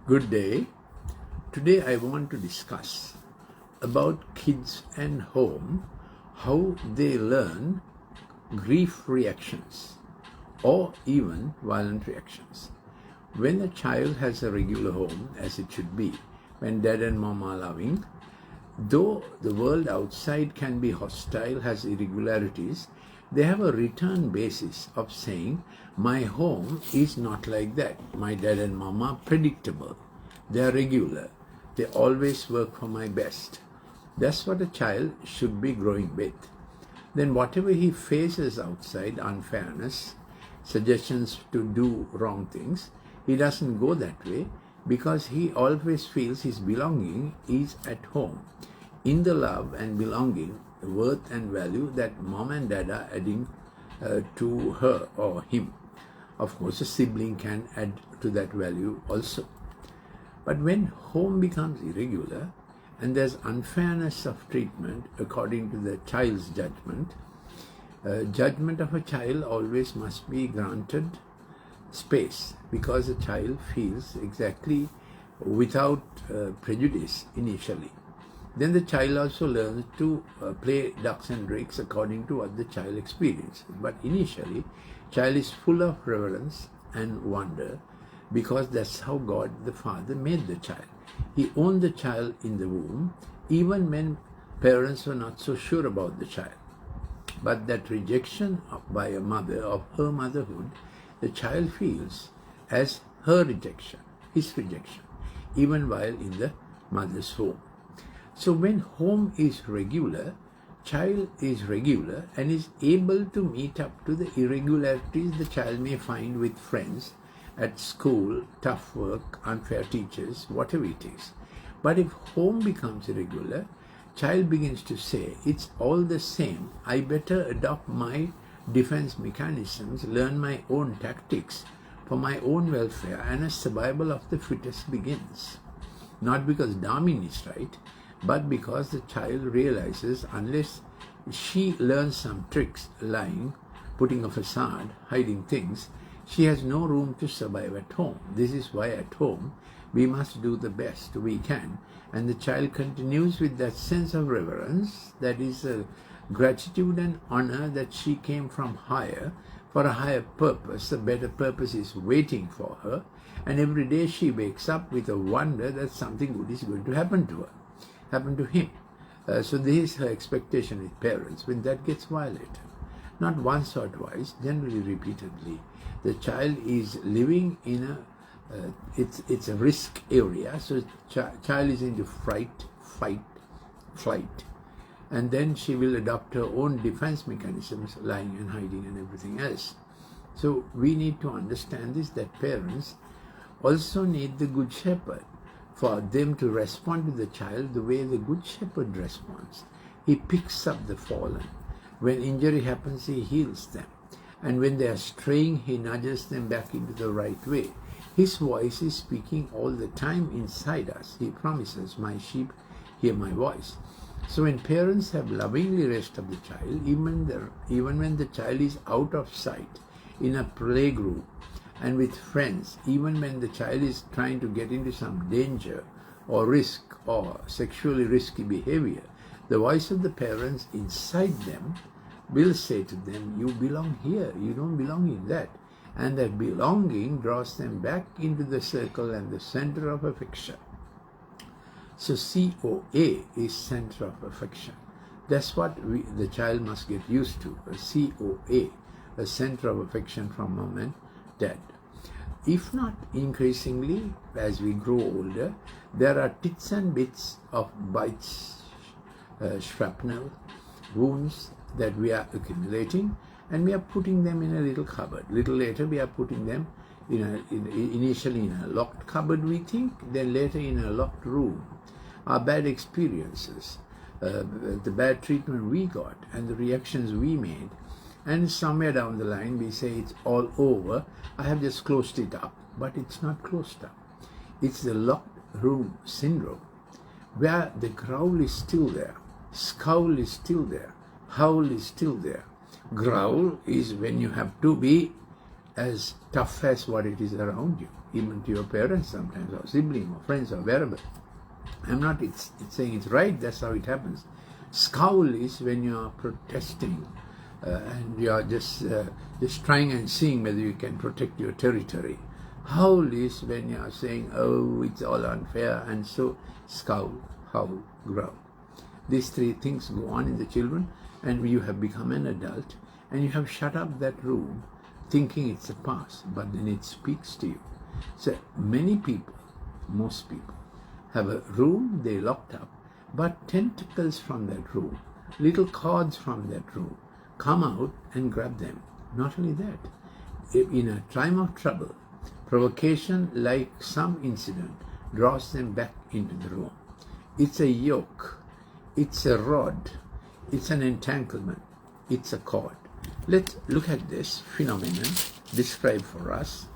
Good day. Today I want to discuss about kids and home, how they learn grief reactions or even violent reactions. When a child has a regular home, as it should be, when dad and mom are loving, though the world outside can be hostile, has irregularities, they have a return basis of saying, my home is not like that. My dad and mom are predictable. They are regular. They always work for my best. That's what a child should be growing with. Then whatever he faces outside, unfairness, suggestions to do wrong things, he doesn't go that way because he always feels his belonging is at home. In the love and belonging, the worth and value that mom and dad are adding to her or him. Of course, a sibling can add to that value also. But when home becomes irregular and there's unfairness of treatment according to the child's judgment, judgment of a child always must be granted space because a child feels exactly without prejudice initially. Then the child also learns to play ducks and drakes according to what the child experiences. But initially, child is full of reverence and wonder because that's how God the Father made the child. He owned the child in the womb even when parents were not so sure about the child. But that rejection by a mother of her motherhood, the child feels as her rejection, his rejection, even while in the mother's home. So when home is regular, child is regular and is able to meet up to the irregularities the child may find with friends, at school, tough work, unfair teachers, whatever it is. But if home becomes irregular, child begins to say, it's all the same, I better adopt my defense mechanisms, learn my own tactics for my own welfare, and a survival of the fittest begins. Not because Darwin is right, but because the child realizes unless she learns some tricks, lying, putting a facade, hiding things, she has no room to survive at home. This is why at home we must do the best we can. And the child continues with that sense of reverence, that is a gratitude and honor that she came from higher, for a higher purpose. A better purpose is waiting for her. And every day she wakes up with a wonder that something good is going to happen to her, happen to him. So this is her expectation with parents. When that gets violated, not once or twice, generally repeatedly, the child is living in a it's a risk area. So child is into fright, fight, flight, and then she will adopt her own defense mechanisms, lying and hiding and everything else. So we need to understand this, that parents also need the good shepherd for them to respond to the child the way the good shepherd responds. He picks up the fallen. When injury happens, he heals them. And when they are straying, he nudges them back into the right way. His voice is speaking all the time inside us. He promises, my sheep hear my voice. So when parents have lovingly raised up the child, even when the child is out of sight, in a playgroup, and with friends, even when the child is trying to get into some danger or risk or sexually risky behavior, the voice of the parents inside them will say to them, you belong here, you don't belong in that. And that belonging draws them back into the circle and the center of affection. So COA is center of affection. That's what the child must get used to, a COA, a center of affection from mom and dad. If not increasingly, as we grow older, there are tits and bits of bites, shrapnel, wounds that we are accumulating, and we are putting them in a little cupboard. Little later, we are putting them initially in a locked cupboard, we think, then later in a locked room. Our bad experiences, the bad treatment we got, and the reactions we made, and somewhere down the line we say it's all over, I have just closed it up. But it's not closed up. It's the locked room syndrome, where the growl is still there, scowl is still there, howl is still there. Growl is when you have to be as tough as what it is around you. even to your parents sometimes, or sibling, or friends, or wherever. I'm not it's saying it's right, that's how it happens. Scowl is when you are protesting and you are just trying and seeing whether you can protect your territory. Howl is when you are saying, oh, it's all unfair, and so scowl, howl, growl. These three things go on in the children, and you have become an adult, and you have shut up that room thinking it's a past, but then it speaks to you. So many people, most people, have a room they locked up, but tentacles from that room, little cords from that room, come out and grab them. Not only that, in a time of trouble, provocation like some incident draws them back into the room. It's a yoke, it's a rod, it's an entanglement, it's a cord. Let's look at this phenomenon described for us